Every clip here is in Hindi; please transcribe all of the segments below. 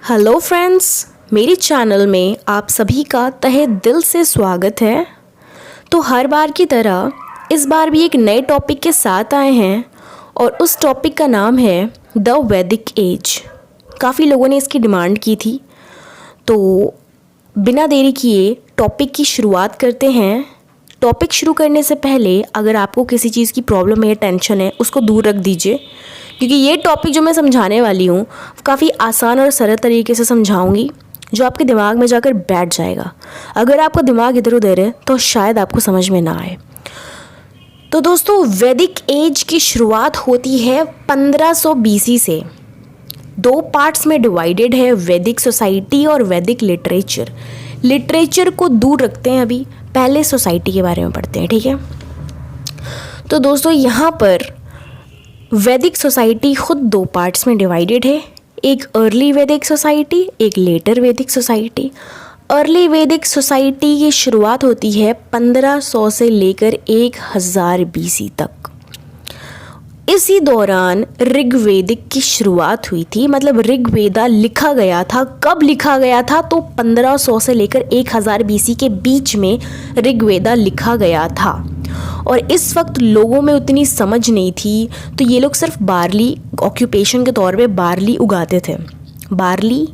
हेलो फ्रेंड्स, मेरे चैनल में आप सभी का तहे दिल से स्वागत है। तो हर बार की तरह इस बार भी एक नए टॉपिक के साथ आए हैं और उस टॉपिक का नाम है द वैदिक एज। काफ़ी लोगों ने इसकी डिमांड की थी, तो बिना देरी किए टॉपिक की शुरुआत करते हैं। टॉपिक शुरू करने से पहले अगर आपको किसी चीज़ की प्रॉब्लम है या टेंशन है, उसको दूर रख दीजिए, क्योंकि ये टॉपिक जो मैं समझाने वाली हूँ काफ़ी आसान और सरल तरीके से समझाऊंगी, जो आपके दिमाग में जाकर बैठ जाएगा। अगर आपका दिमाग इधर उधर है तो शायद आपको समझ में ना आए। तो दोस्तों, वैदिक एज की शुरुआत होती है 1500 BC से। दो पार्ट्स में डिवाइडेड है, वैदिक सोसाइटी और वैदिक लिटरेचर। लिटरेचर को दूर रखते हैं, अभी पहले सोसाइटी के बारे में पढ़ते हैं, ठीक है। तो दोस्तों, यहाँ पर वैदिक सोसाइटी खुद दो पार्ट्स में डिवाइडेड है, एक अर्ली वैदिक सोसाइटी, एक लेटर वैदिक सोसाइटी। अर्ली वैदिक सोसाइटी की शुरुआत होती है 1500 से लेकर 1000 BC तक। इसी दौरान ऋग्वेदिक की शुरुआत हुई थी, मतलब ऋग्वेदा लिखा गया था। कब लिखा गया था? तो 1500 से लेकर 1000 BC के बीच में ऋग्वेदा लिखा गया था। और इस वक्त लोगों में उतनी समझ नहीं थी, तो ये लोग सिर्फ बार्ली ऑक्यूपेशन के तौर पे बार्ली उगाते थे। बार्ली,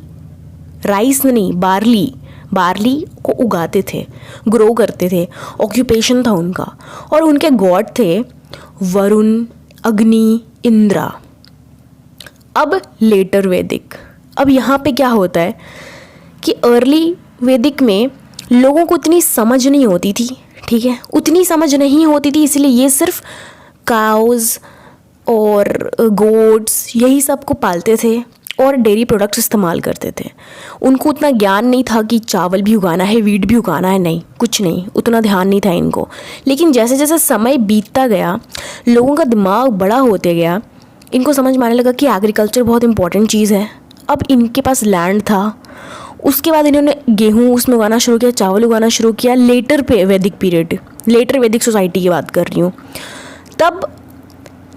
राइस नहीं, बार्ली को उगाते थे, ग्रो करते थे, ऑक्यूपेशन था उनका। और उनके गॉड थे वरुण, अग्नि, इंद्रा। अब लेटर वैदिक, अब यहाँ पे क्या होता है कि अर्ली वैदिक में लोगों को उतनी समझ नहीं होती थी, ठीक है, उतनी समझ नहीं होती थी, इसलिए ये सिर्फ काउज और गोट्स यही सब को पालते थे और डेयरी प्रोडक्ट्स इस्तेमाल करते थे। उनको उतना ज्ञान नहीं था कि चावल भी उगाना है, वीट भी उगाना है, नहीं, कुछ नहीं, उतना ध्यान नहीं था इनको। लेकिन जैसे जैसे समय बीतता गया, लोगों का दिमाग बड़ा होते गया, इनको समझ में आने लगा कि एग्रीकल्चर बहुत इंपॉर्टेंट चीज़ है। अब इनके पास लैंड था, उसके बाद इन्होंने गेहूँ उसमें उगाना शुरू किया, चावल उगाना शुरू किया। लेटर पे वैदिक पीरियड, लेटर वैदिक सोसाइटी की बात कर रही हूँ। तब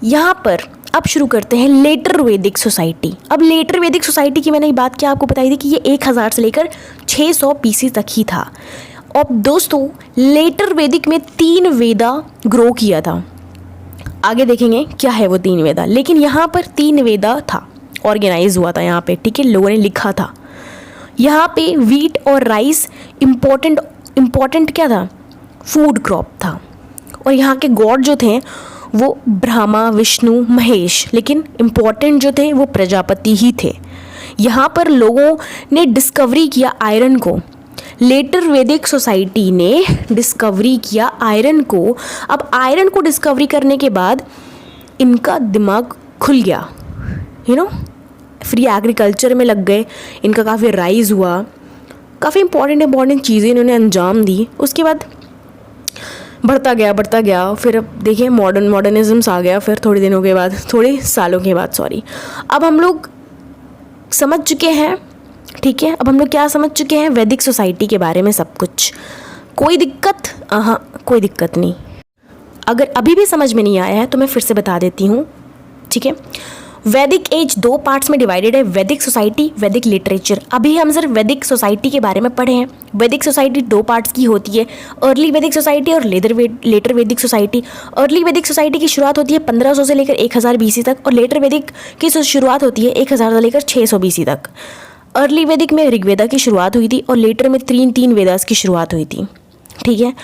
यहाँ पर अब शुरू करते हैं लेटर वैदिक सोसाइटी। अब लेटर वैदिक सोसाइटी की मैंने ये बात क्या आपको बताई थी कि ये 1000 से लेकर 600 BC तक ही था। और दोस्तों, लेटर वैदिक में 3 वेदा ग्रो किया था। आगे देखेंगे क्या है वो 3 वेदा, लेकिन यहाँ पर 3 वेदा था, ऑर्गेनाइज हुआ था यहाँ पे, ठीक है, लोगों ने लिखा था। यहाँ पे वीट और राइस इम्पोर्टेंट क्या था? फूड क्रॉप था। और यहाँ के गॉड जो थे वो ब्रह्मा, विष्णु, महेश, लेकिन इम्पोर्टेंट जो थे वो प्रजापति ही थे। यहाँ पर लोगों ने डिस्कवरी किया आयरन को। लेटर वैदिक सोसाइटी ने डिस्कवरी किया आयरन को। अब आयरन को डिस्कवरी करने के बाद इनका दिमाग खुल गया, फ्री एग्रीकल्चर में लग गए, इनका काफ़ी राइज हुआ, काफ़ी इंपॉर्टेंट चीज़ें इन्होंने अंजाम दी। उसके बाद बढ़ता गया। फिर अब देखिए मॉडर्निज्म्स आ गया। फिर थोड़े दिनों के बाद, थोड़े सालों के बाद, अब हम लोग समझ चुके हैं, ठीक है। अब हम लोग क्या समझ चुके हैं? वैदिक सोसाइटी के बारे में सब कुछ। कोई दिक्कत? कोई दिक्कत नहीं। अगर अभी भी समझ में नहीं आया है तो मैं फिर से बता देती हूँ, ठीक है। वैदिक एज 2 पार्ट्स में डिवाइडेड है, वैदिक सोसाइटी, वैदिक लिटरेचर। अभी हम सिर्फ वैदिक सोसाइटी के बारे में पढ़े हैं। वैदिक सोसाइटी 2 पार्ट्स की होती है, अर्ली वैदिक सोसाइटी और लेटर वैदिक सोसाइटी। अर्ली वैदिक सोसाइटी की शुरुआत होती है 1500 से लेकर 1000 BC तक, और लेटर वैदिक की शुरुआत होती है 1000 से लेकर 600 BC तक। अर्ली वैदिक में ऋग्वेदा की शुरुआत हुई थी और लेटर में 3 वेदास की शुरुआत हुई थी, ठीक है।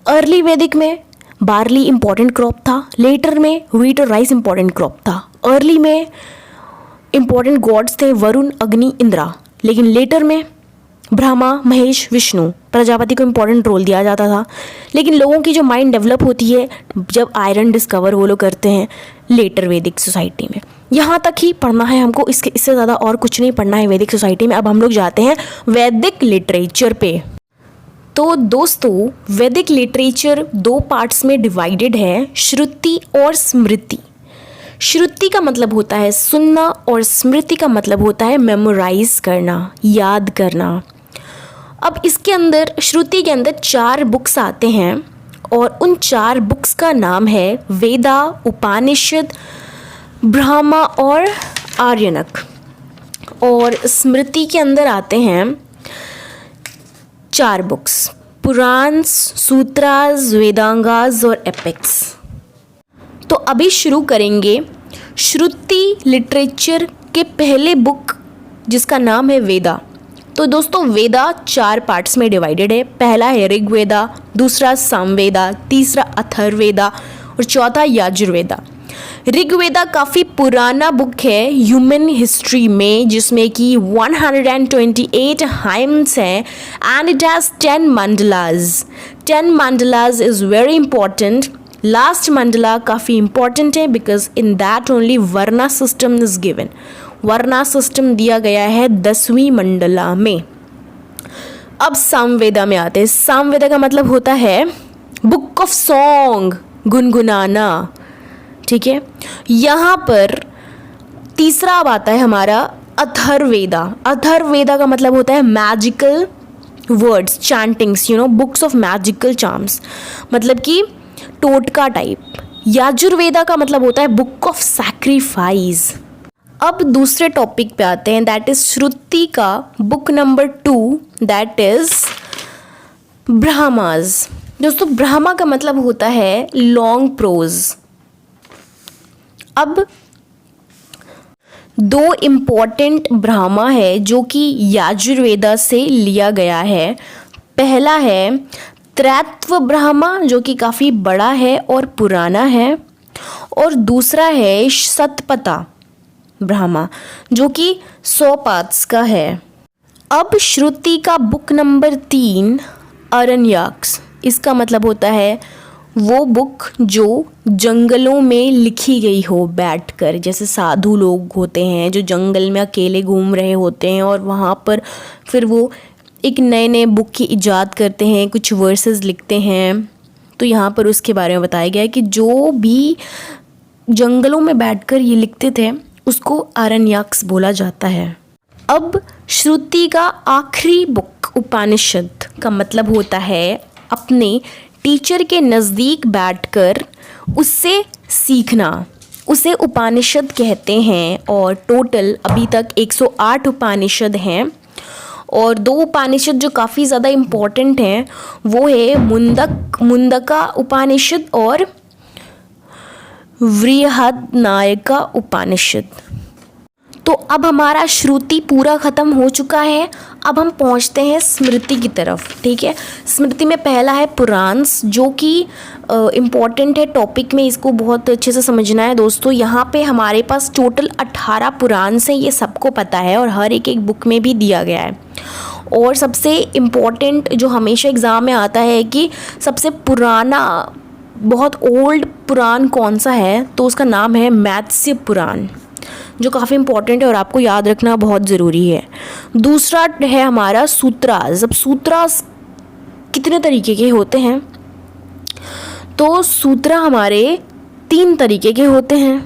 अर्ली वैदिक में बार्ली इंपॉर्टेंट क्रॉप था, लेटर में व्हीट और राइस इंपॉर्टेंट क्रॉप था। अर्ली में इंपॉर्टेंट गॉड्स थे वरुण, अग्नि, इंद्रा, लेकिन लेटर में ब्रह्मा, महेश, विष्णु, प्रजापति को इंपॉर्टेंट रोल दिया जाता था। लेकिन लोगों की जो माइंड डेवलप होती है जब आयरन डिस्कवर वो लोग करते हैं लेटर वैदिक सोसाइटी में। यहाँ तक ही पढ़ना है हमको, इससे ज़्यादा और कुछ नहीं पढ़ना है वैदिक सोसाइटी में। अब हम लोग जाते हैं वैदिक लिटरेचर पे। तो दोस्तों, वैदिक लिटरेचर 2 पार्ट्स में डिवाइडेड है, श्रुति और स्मृति। श्रुति का मतलब होता है सुनना और स्मृति का मतलब होता है मेमोराइज करना, याद करना। अब इसके अंदर, श्रुति के अंदर 4 बुक्स आते हैं और उन 4 बुक्स का नाम है वेदा, उपनिषद, ब्राह्मा और आर्यनक। और स्मृति के अंदर आते हैं 4 बुक्स, पुराण, सूत्रास, वेदांगास और एपिक्स। तो अभी शुरू करेंगे श्रुति लिटरेचर के पहले बुक जिसका नाम है वेदा। तो दोस्तों वेदा 4 पार्ट्स में डिवाइडेड है। पहला है ऋग्वेदा, दूसरा सामवेदा, तीसरा अथर्ववेदा और चौथा यजुर्वेदा। ऋग्वेदा काफ़ी पुराना बुक है ह्यूमन हिस्ट्री में, जिसमें कि 128 हाइम्स हैं and it has 10 mandalas. 10 mandalas is very important. Last mandala काफ़ी इंपॉर्टेंट है because in that only varna system is given. वर्ना सिस्टम दिया गया है 10वीं मंडला में। अब सामवेदा में आते हैं। सामवेदा का मतलब होता है बुक ऑफ सॉन्ग, गुनगुनाना, ठीक है। यहाँ पर तीसरा अब आता है हमारा अथर्ववेदा। अथर्ववेदा का मतलब होता है magical words, chantings, books of magical charms, मतलब कि टोटका टाइप। यजुर्वेदा का मतलब होता है बुक ऑफ सैक्रिफाइस। अब दूसरे टॉपिक पे आते हैं, दैट इज श्रुति का बुक नंबर 2, दैट इज ब्राह्मास। दोस्तों ब्राह्मा का मतलब होता है लॉन्ग प्रोज। अब 2 इम्पॉर्टेंट ब्राह्मा है जो कि यजुर्वेदा से लिया गया है। पहला है त्रैत्व ब्राह्मा जो कि काफ़ी बड़ा है और पुराना है, और दूसरा है शतपथा ब्राह्मा जो कि 100 पार्ट्स का है। अब श्रुति का बुक नंबर 3 अरण्यक्स। इसका मतलब होता है वो बुक जो जंगलों में लिखी गई हो बैठकर, जैसे साधु लोग होते हैं जो जंगल में अकेले घूम रहे होते हैं और वहाँ पर फिर वो एक नए नए बुक की इजाद करते हैं, कुछ वर्सेस लिखते हैं। तो यहाँ पर उसके बारे में बताया गया है कि जो भी जंगलों में बैठकर ये लिखते थे उसको अरण्यक्स बोला जाता है। अब श्रुति का आखिरी बुक उपनिषद का मतलब होता है अपने टीचर के नज़दीक बैठकर उससे सीखना, उसे उपनिषद कहते हैं। और टोटल अभी तक 108 उपनिषद हैं, और 2 उपनिषद जो काफ़ी ज़्यादा इम्पोर्टेंट हैं वो है मुंडका उपनिषद और बृहन्नायका उपनिषद। तो अब हमारा श्रुति पूरा ख़त्म हो चुका है। अब हम पहुंचते हैं स्मृति की तरफ, ठीक है। स्मृति में पहला है पुराण जो कि इम्पॉर्टेंट है टॉपिक में, इसको बहुत अच्छे से समझना है दोस्तों। यहाँ पे हमारे पास टोटल 18 पुराण हैं, ये सबको पता है और हर एक बुक में भी दिया गया है। और सबसे इम्पॉर्टेंट जो हमेशा एग्ज़ाम में आता है कि सबसे पुराना बहुत ओल्ड पुराण कौन सा है, तो उसका नाम है मत्स्य पुराण, जो काफ़ी इम्पॉर्टेंट है और आपको याद रखना बहुत ज़रूरी है। दूसरा है हमारा सूत्रास। अब सूत्रास कितने तरीके के होते हैं, तो सूत्र हमारे 3 तरीके के होते हैं,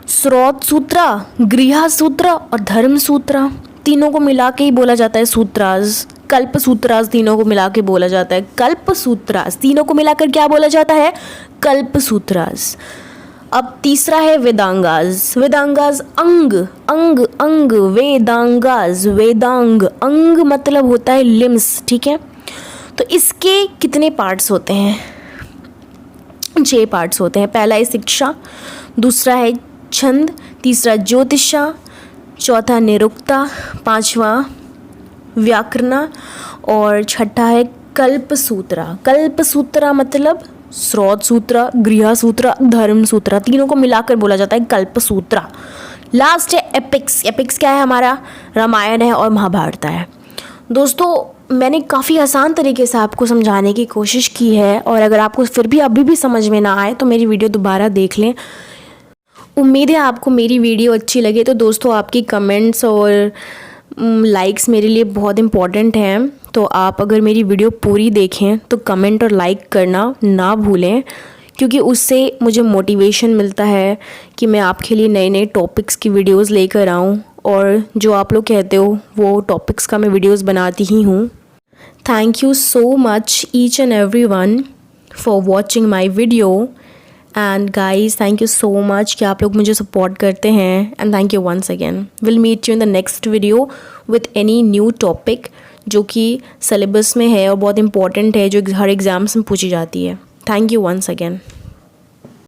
स्रोत सूत्र, गृह सूत्र और धर्म सूत्र। तीनों को मिला के ही बोला जाता है सूत्रास। कल्प सूत्रास तीनों को मिला के बोला जाता है कल्प सूत्रास। तीनों को मिलाकर क्या बोला जाता है, कल्प सूत्रास। अब तीसरा है वेदांगास। वेदांगास अंग अंग अंग, वेदांगास वेदांग, अंग मतलब होता है लिम्स, ठीक है। तो इसके कितने पार्ट्स होते हैं, 6 पार्ट्स होते हैं। पहला है शिक्षा, दूसरा है छंद, तीसरा ज्योतिषा, चौथा निरुक्ता, 5वां व्याकरण और छठा है कल्प सूत्र। कल्प सूत्र मतलब स्रोत सूत्र, गृह सूत्र, धर्म सूत्र, तीनों को मिलाकर बोला जाता है कल्प सूत्र। लास्ट है एपिक्स। एपिक्स क्या है, हमारा रामायण है और महाभारत है। दोस्तों मैंने काफ़ी आसान तरीके से आपको समझाने की कोशिश की है, और अगर आपको फिर भी अभी भी समझ में ना आए तो मेरी वीडियो दोबारा देख लें। उम्मीद है आपको मेरी वीडियो अच्छी लगे। तो दोस्तों आपकी कमेंट्स और लाइक्स मेरे लिए बहुत इम्पॉर्टेंट हैं, तो आप अगर मेरी वीडियो पूरी देखें तो कमेंट और लाइक करना ना भूलें, क्योंकि उससे मुझे मोटिवेशन मिलता है कि मैं आपके लिए नए नए टॉपिक्स की वीडियोस लेकर आऊँ, और जो आप लोग कहते हो वो टॉपिक्स का मैं वीडियोस बनाती ही हूँ। Thank you so much each and everyone for watching my video. And guys thank you so much कि आप लोग मुझे सपोर्ट करते हैं, and thank you once again. Will meet you in the next video with any new topic जो कि सिलेबस में है और बहुत इंपॉर्टेंट है, जो हर एग्ज़ाम्स में पूछी जाती है। Thank you once again.